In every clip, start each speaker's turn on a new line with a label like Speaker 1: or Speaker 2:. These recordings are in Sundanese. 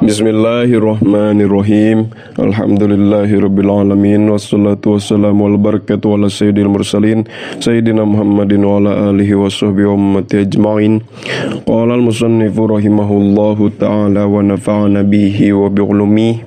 Speaker 1: Bismillahirrahmanirrahim. Alhamdulillahirabbil alamin wassalatu wassalamu ala barakatuh ala sayyidil mursalin sayyidina Muhammadin wa ala alihi washabbihi wa ummati ajmain. Qala al-musannifu rahimahullahu ta'ala wa nafa'ana bihi wa bi ulumihi.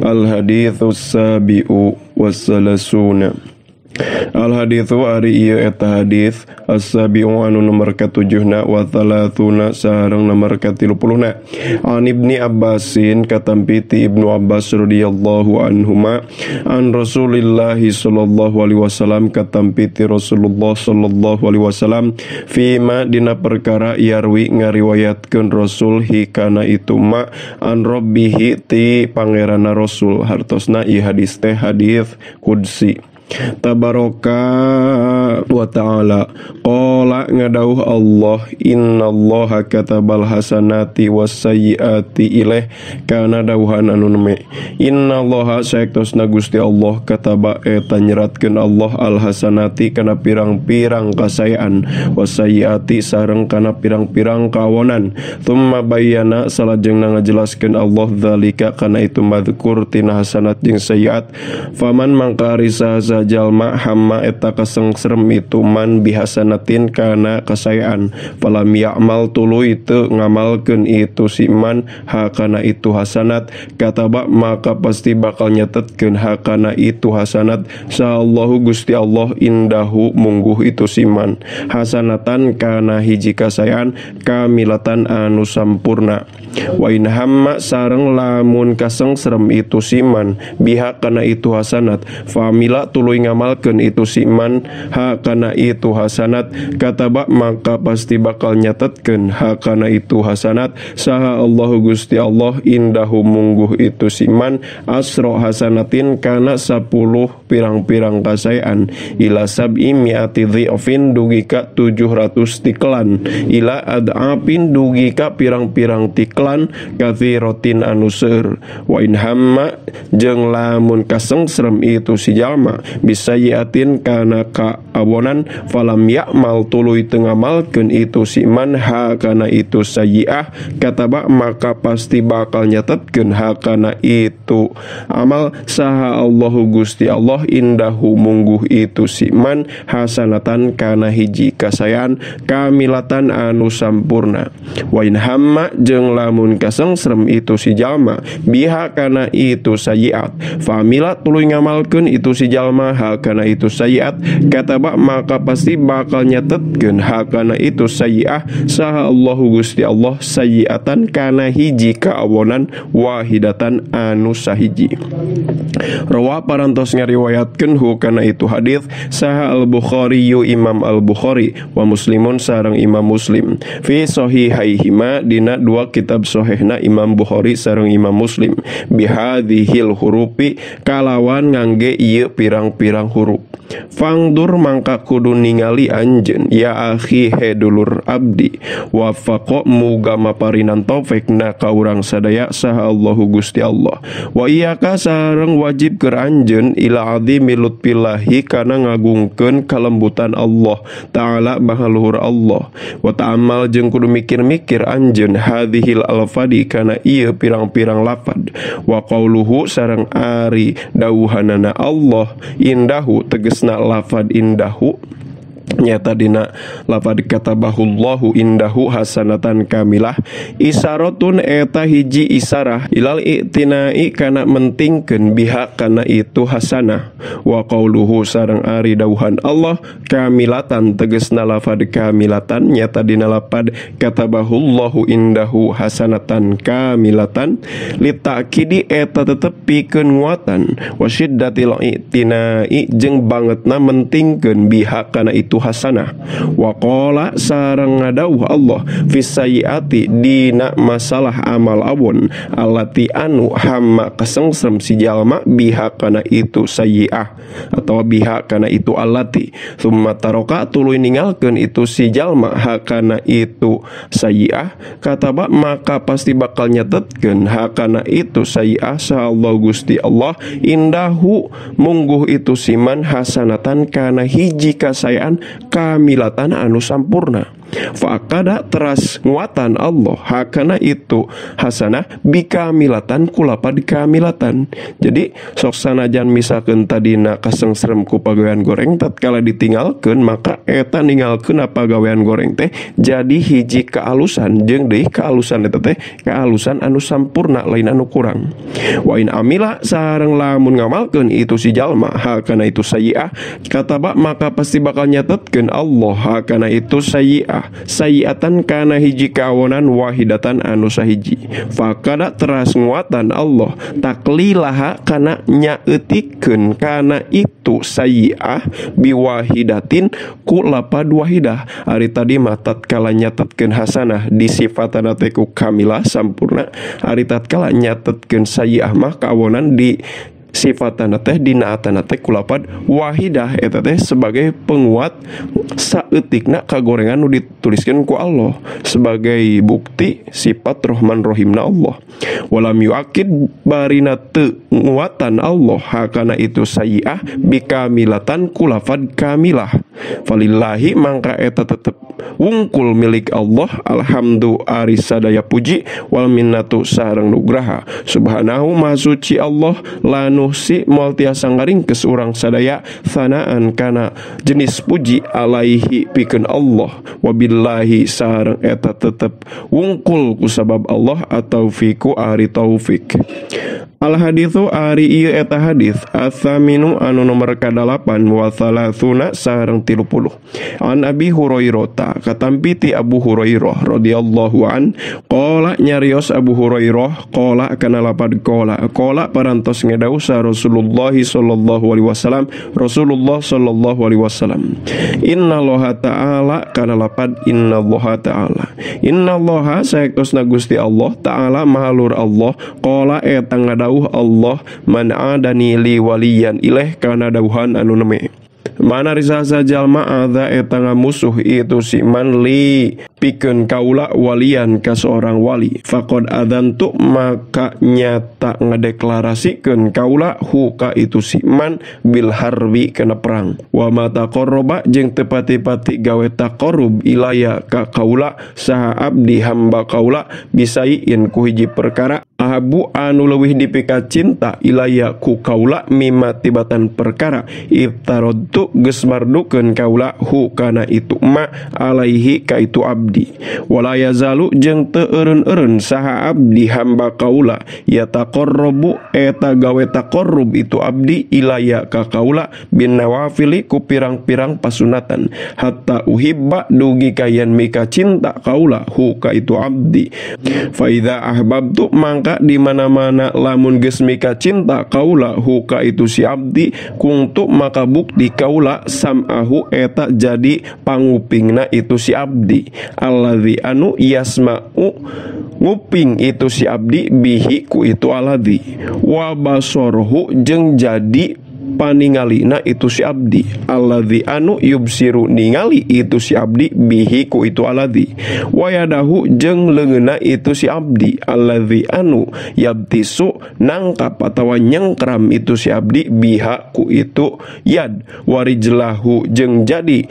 Speaker 1: Al-haditsus sabi'u wassalasuna. Al-hadithu ari ieu eta hadis as-sabi'u anu nomor ka-7na wa thalathuna sareng nomor ka-30na. An Ibni Abbasin katampi ti Ibnu Abbas radhiyallahu anhuma an Rasulillah sallallahu alaihi wasallam katampi ti Rasulullah sallallahu alaihi wasallam fima dina perkara yarwi ngariwayatkeun Rasul hikana itu ma an rabbihi ti pangeranna Rasul hartosna ieu hadis teh hadis qudsi. Tabaraka wa ta'ala qala ngadauh Allah innallaha katabal hasanati wassayyiati ilaih kana dauhan anu neme innallaha saektosna Gusti Allah kataba eta nyeratkeun Allah al hasanati kana pirang-pirang kasayaan wassayyiati sareng kana pirang-pirang kawonan tsumma bayyana salajengna ngajelaskeun Allah zalika kana itu madzkur tina hasanat jeung sayyiat faman mangka risa jalma hamma eta kasengsrem itu man bihasanatin kana kasayaan falam ya'mal tuluy teu ngamalkeun itu si man ha kana itu hasanat kataba maka pasti bakal nyatetkeun ha kana itu hasanat saallahu Gusti Allah indahu mungguh itu si man hasanatan kana hiji kasayaan kamilatan anu sampurna wa in hamma sareng lamun kasengsrem itu si man biha kana itu hasanat famila tuluy ngamalkeun itu si man ha kana itu hasanat kataba maka pasti bakal nyatetkeun ha kana itu hasanat saha Allahu Gusti Allah indahu mungguh itu si man asro hasanatin kana 10 pirang-pirang kasayaan ila sab'i mi'ati dhi'fin dugi ka 700 tiklan ila ad'apin dugi ka pirang-pirang tiklan katsiratin anu seueur wa in hamma jeung lamun kasengsrem itu si jalma bisa yatin kana kaawonan falam ya'mal tuluy teu ngamalkeun itu si man ha kana itu sayyi'ah kataba maka pasti bakal nyatetkeun ha kana itu amal saha Allahu Gusti Allah indahu mungguh itu si man hasanatan kana hiji kasayaan kamilatan anu sampurna wa in hamma jeung lamun kasengsrem itu si jalma biha kana itu sayyi'at famila tuluy ngamalkeun itu si jalma ha kana itu sayyi'at kataba maka pasti bakal nyatetkeun ha kana itu sayyi'ah saha Allahu Gusti Allah sayyi'atan kana hiji kaawonan wahidatan anu sahiji. Rawa parantos ngariwayatkeun hu kana itu hadis saha al-Bukhari Imam al-Bukhari wa Muslimun sareng Imam Muslim fi sahihaihima dina dua kitab sahihna Imam Bukhari sareng Imam Muslim bihadhil hurufi kalawan ngangge ieu pirang-pirang huruf. Fangdur mangka kudu ningali anjeun ya akhi hedulur abdi wafaqo muga maparinan taufikna ka urang sadaya saha Allahu Gusti Allah wa iyyaka sareng wajib keur anjeun ila azimi lutfillahi kana ngagungkeun kalembutan Allah taala maha luhur Allah wa ta'amal jeung kudu mikir-mikir anjeun hadhil alfadi kana ieu pirang-pirang lafad wa qauluhu sareng ari dawuhanana Allah indahu tegesna lafad indahu nyata dina lafad katabahullahu indahu hasanatan kamilah isaratun eta hiji isarah ilal i'tinai kana mentingkeun biha kana itu hasanah wa qauluhu sareng ari dawuhan Allah kamilatan tegesna lafad kamilatan nyata dina lafad katabahullahu indahu hasanatan kamilatan litakidi eta tetep pikeun nguatan wa syiddatil i'tinai jeung bangetna mentingkeun biha kana itu hasanah wa qala sareng ngadauh Allah fis sayyiati dina masalah amal awon allati anu hamma kasengsrem si jalma biha kana itu sayyi'ah atau biha kana itu allati tsumma taraka tuluy ninggalkeun itu si jalma ha kana itu sayyi'ah kataba maka pasti bakal nyatetkeun ha kana itu sayyi'ah sa Allah Gusti Allah indahu mungguh itu siman hasanatan kana hiji kasayaan kamilatan anu sampurna Faqada teras nguatan Allah hakana itu hasanah bikamilatan kulapad kamilatan. Jadi sok sanajan misalkan tadina kasengsrem ku pagawean goreng tatkala ditinggalkeun maka eta ninggalkeun pagawean goreng teh jadi hiji kaalusan jeung deui kaalusan eta teh kaalusan anu sampurna lain anu kurang. Wa in amila sareng lamun ngamalkeun itu si jalma hakana itu sayyi'ah kataba maka pasti bakal nyatetkeun Allah hakana itu sayyi'ah sayyi'atan kana hiji kawonan wahidatan anu sahiji. Faqada teras nguatan Allah taklilaha kana nyaeutikeun kana itu sayyi'ah biwahidatin ku lapad wahidah. Ari tadi mah tatkala nyatetkeun hasanah di sifatana teh ku kamilah sampurna, ari tatkala nyatetkeun sayyi'ah mah kawonan di sifatana teh dinaatana teh kulapad wahidah eta teh sebagai penguat saeutikna kagorengan nu dituliskeun ku Allah sebagai bukti sifat Rahman Rahimna Allah. Walam yuakid barina teu nguatan Allah hakana itu sayyi'ah bikamilatan kulafad kamilah. Falillahi mangka eta tetep wungkul milik Allah alhamdu ari sadaya puji wal minnatu sareng nugraha subhanahu maha suci Allah lanu si moal tiasa ngaringkeus urang sadaya thanaan kana jenis puji alaihi pikeun Allah wabillahi sareng eta tetep wungkul ku sabab Allah atau fiku ari taufik. Al haditsu ari ieu eta hadis atsaminu anu nomor kadalapan wa salasuna sareng 30. An Abi Hurairah katampi ti Abu Hurairah radhiyallahu an qala nyarios Abu Hurairah qala kana lapad qala parantos ngedau sa Rasulullah sallallahu alaihi wasallam Rasulullah sallallahu alaihi wasallam innallaha ta'ala kana lapad innallaha ta'ala innallaha saektosna Gusti Allah ta'ala mahalur Allah qala eta ngadau Allah man adani li waliyan ileh kana dauhan anu neme mana risasa jalma adza eta ngamusuh itu si man li pikeun kaula walian ka seorang wali faqad adantu maka nyata ngadeklarasikeun kaula hu ka itu si man bil harbi kana perang wa mata qarraba jeung teu pati-pati gawe taqarrub ilaya ka kaula saha abdi hamba kaula bisain ku hiji perkara ahabu anu leuwih dipika cinta ilaya ku kaula mimma tibatan perkara iftaradtu geus mardukeun kaula hu kana itu ma alaihi ka itu abdi wala yazalu jeung teu eureun-eureun saha abdi hamba kaula yataqarrabu eta gawe taqarrub itu abdi ilaya ka kaula bin nawafili ku pirang-pirang pasunatan hatta uhibba dugi kayan mika cinta kaula hu ka itu abdi fa idza ahbabtu mangka di mana-mana lamun geus mika cinta kaula hu ka itu si abdi kungtu maka bukti kaula sam'ahu eta jadi pangupingna itu si abdi alladzi anu yasma'u nguping itu si abdi bihi ku itu alladzi wa basorhu jeung jadi paningalina itu si abdi alladzi anu yubsiru ningali itu si abdi bihi ku itu alladzi wa yadahu jeung leungeunna itu si abdi alladzi anu yabtisu nangkap atawa nyengkram itu si abdi biha ku itu yad warijlahu jeung jadi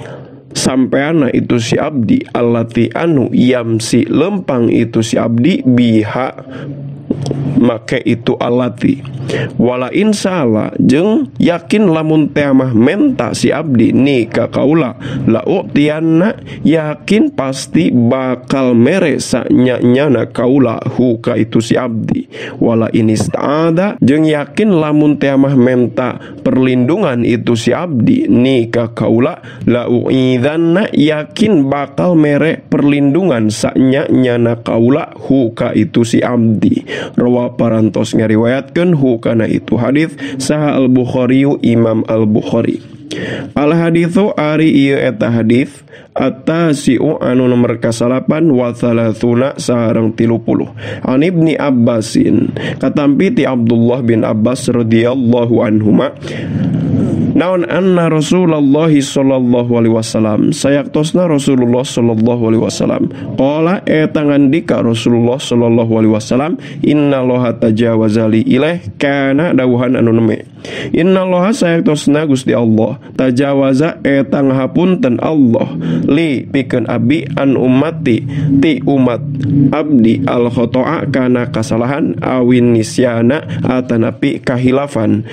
Speaker 1: sampeana itu si abdi allati anu yamsi lempang itu si abdi biha make itu alati wala insala jeung yakin lamun teh mah menta si abdi ni ka kaula la utianna yakin pasti bakal mere sanya-nyana kaula hu ka itu si abdi wala inista'ada jeung yakin lamun teh mah menta perlindungan itu si abdi ni ka kaula la uidzanna yakin bakal mere perlindungan sanya-nyana kaula hu ka itu si abdi rawa parantos ngariwayatkeun hu kana itu hadis saha al-Bukhari Imam al-Bukhari. Al haditsu ari ieu eta hadis at-tasi'u anu nomor kasalapan wa thalathuna sareng 30 an Ibni Abbasin katampi ti Abdullah bin Abbas radhiyallahu anhuma naon anna Rasulullah sallallahu alaihi wasallam sayaktosna Rasulullah sallallahu alaihi wasallam qala eta ngandika Rasulullah sallallahu alaihi wasallam innallaha tajawaza li ilaih kana dawuhan anu neme innallaha sayaktosna Gusti Allah tajawaza eta ngahapunten Allah li pikeun abdi an ummati ti umat abdi al khotoa kana kasalahan awin nisyana atanapi kahilafan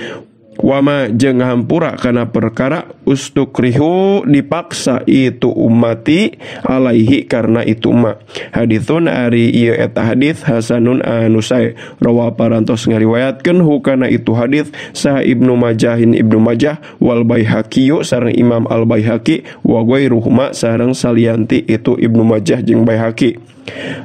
Speaker 1: wama jeung hampura kana perkara ustukrihu dipaksa itu ummati alaihi karena itu ma haditsun ari ieu eta hadis hasanun anu sae rawa parantos ngariwayatkeun hukana itu hadis sah Ibnu Majahin Ibnu Majah wal Baihaqi sareng Imam Al Baihaqi wa ghairuhuma sareng salianti itu Ibnu Majah jeung Baihaqi.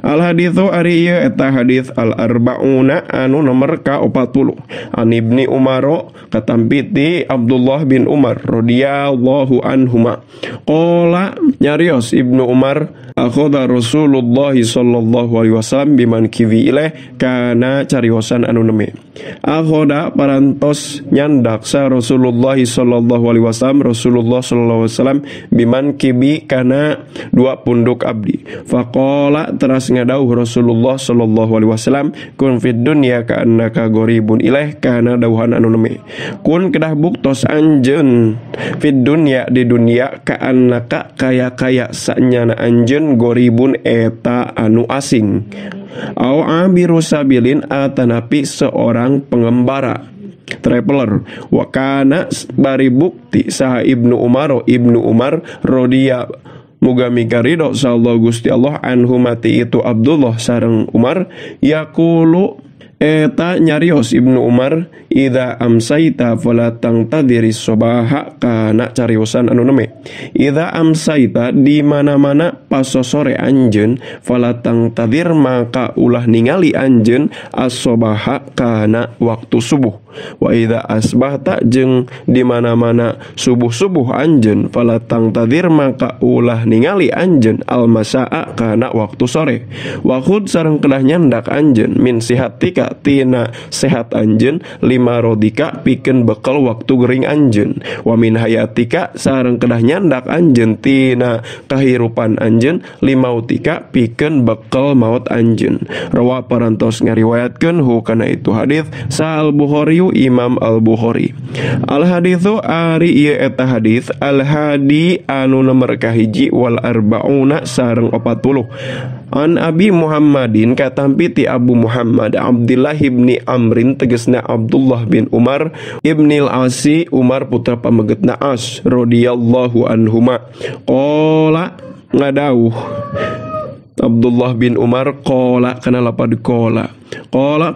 Speaker 1: Al haditsu ari ieu eta hadis al arbauna anu nomor ka-40 an Ibni Umar katampi ti Abdullah bin Umar radhiyallahu anhuma qala nyarios Ibnu Umar akhadha Rasulullah sallallahu alaihi wasallam biman kiwi ilaih kana cariosan anu neme akhadha parantos nyandak sa Rasulullah sallallahu alaihi wasallam Rasulullah sallallahu alaihi wasallam biman kibi kana dua punduk abdi faqala teras ngadauh Rasulullah sallallahu alaihi wasallam kun fid dunya ka annaka gharibun ilaih kana dawuhan anu neme kun kedah buktos anjeun fid dunya di dunia ka annaka kaya sanyana anjeun gharibun eta anu asing au abiru sabilin atanapi seorang pengembara traveler wa kana bari bukti saha Ibnu Umar rodia muga mikarido sallallahu Gusti Allah anhu mati itu Abdullah sareng Umar yaqulu eta nyarios Ibnu Umar idza amsaita fala tangtadhiris sabaha kana cariosan anu neme idza amsaita di mana-mana pas sore anjeun fala tangtadhir maka ulah ningali anjeun as-sabaha kana waktu subuh wa idza asbahta jeung di mana-mana subuh-subuh anjeun fala tangtadhir maka ulah ningali anjeun al-masaa kana waktu sore wa khud sareng kedah nyandak anjeun min sihatika tina sehat anjeun lima rodika pikeun bekal waktu gering anjeun wa min hayatika sareng kedah nyandak anjeun tina kahirupan anjeun limautika pikeun bekal maut anjeun rawa parantos ngariwayatkeun hukana itu hadis sa Al-Bukhari Imam Al-Bukhari al haditsu ari ieu eta hadis al hadi anu nomor kahiji wal arbauna sareng 40 an Abi Muhammadin katampi ti Abu Muhammad Abdullah ibni Amrin tegesna Abdullah bin Umar ibnil Asi Umar putra pamegetna As radhiyallahu anhuma qala ngadauh Abdullah bin Umar qala kana lapad qala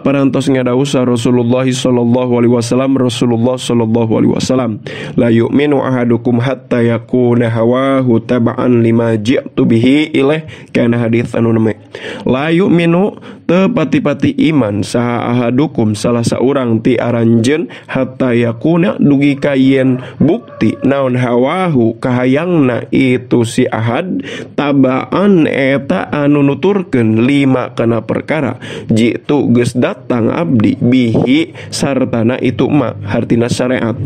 Speaker 1: parantos ngadauh sa Rasulullah sallallahu alaihi wasallam Rasulullah sallallahu alaihi wasallam la yu'minu ahadukum hatta yakuna hawahu tab'an lima ji'tu bihi ilaih kana hadits anu neme la yu'minu teu pati-pati iman saha ahadukum salah saurang ti aranjeun hatta yakuna dugi ka yen bukti naon hawahu kahayangna itu si ahad tabaan eta anu nuturkeun lima kana perkara jitu geus datang abdi bihi sartana itu ma hartina syariat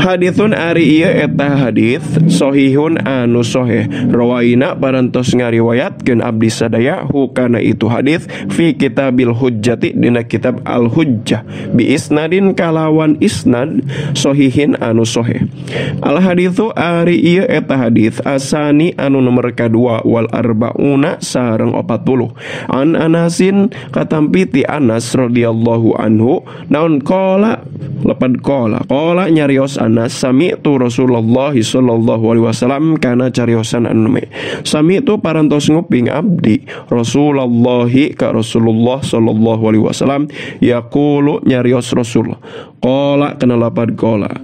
Speaker 1: haditsun ari ieu eta hadits sahihun anu sahih rawaina parantos ngariwayatkeun abdi sadaya hukana itu hadits fi kitabil hujjati dina kitab al hujjah bi isnadin kalawan isnad sahihin anu sahih al haditsu ari ieu eta hadits asani anu nomor kadua wal arbauna sareng 40 an Anasin katampi ti Anas radhiyallahu anhu naon qala lapad qala nyarios Anas sami'tu Rasulullah sallallahu alaihi wasallam kana cariosan anu me sami'tu parantos nguping abdi Rasulullah ka Rasulullah sallallahu alaihi wasallam yaqulu nyarios Rasul qala kana lapad qala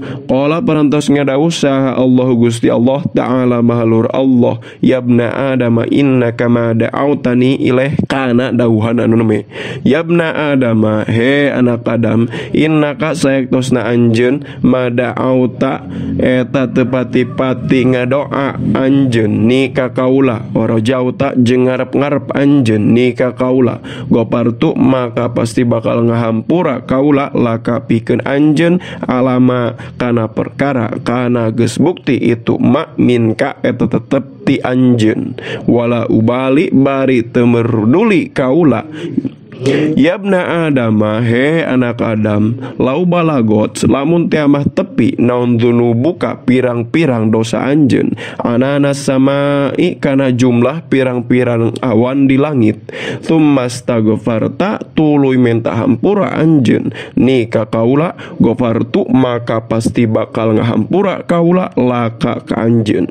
Speaker 1: parantos ngadawuh saha Allah Gusti Allah taala mahalur Allah yabna Adam innaka ma da'autani ilaih kana dawuhan anu me Yabna Adama, he anak Adam, innaka saektosna anjeun mada'auta eta teu pati-pati ngadoa anjeun ni ka kaula, warajauta jeung ngarep-ngarep anjeun ni ka kaula, gopartu maka pasti bakal ngahampura kaula laka pikeun anjeun alama kana perkara kana geus bukti itu mak minka eta tetep ti anjeun, wala ubali bari teu merduli kaula. Yabna Adama, he anak Adam, lau balagot lamun tiamah tepi naon dunubuka pirang-pirang dosa anjeun, ananas samai kana jumlah pirang-pirang awan di langit, tsummastaghfarta tuluy minta hampura anjeun ni ka kaula, ghafartu maka pasti bakal ngahampura kaula laka ka anjeun.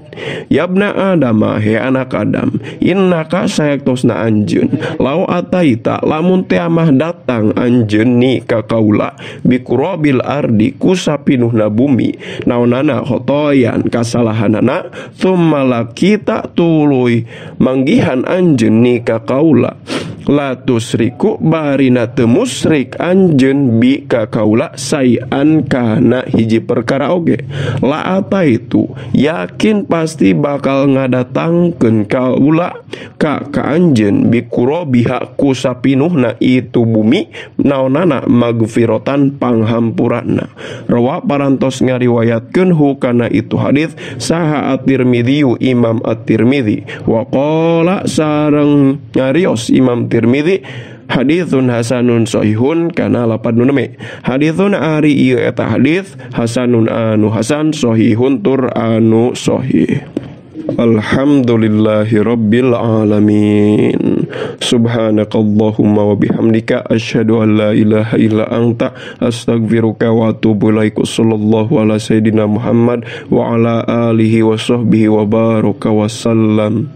Speaker 1: Yabna Adama, he anak Adam, innaka saektosna anjeun lau ataita lamun tiamah datang anjeun ni ka kaula bikurabil ardi ku sapinuhna bumi naonana khotoyan kasalahanana, tsumma lakita tuluy manggihan anjeun ni ka kaula la tusriku barina teu musyrik anjeun bi ka kaula sayan kana hiji perkara oge, la ataitu yakin pasti bakal ngadatangkeun kaula ka anjeun bikurabiha ku sapinuhna itu bumi naonana magfirotan panghampuranna. Rawa parantos ngariwayatkeun hukana itu hadis saha at-Tirmidzi, Imam at-Tirmidzi, wa qala sareng ngarios Imam Tirmidzi haditsun hasanun sahihun kana lapan nuneme haditsun ari ieu eta hadis hasanun anu hasan sahihun tur anu sahih. Alhamdulillahi rabbil alamin. Subhanakallahumma wa bihamdika asyhadu an la ilaha illa anta astaghfiruka wa atubu ilaik. Sallallahu ala sayyidina Muhammad wa ala alihi wa sahbihi wa baraka wa sallam.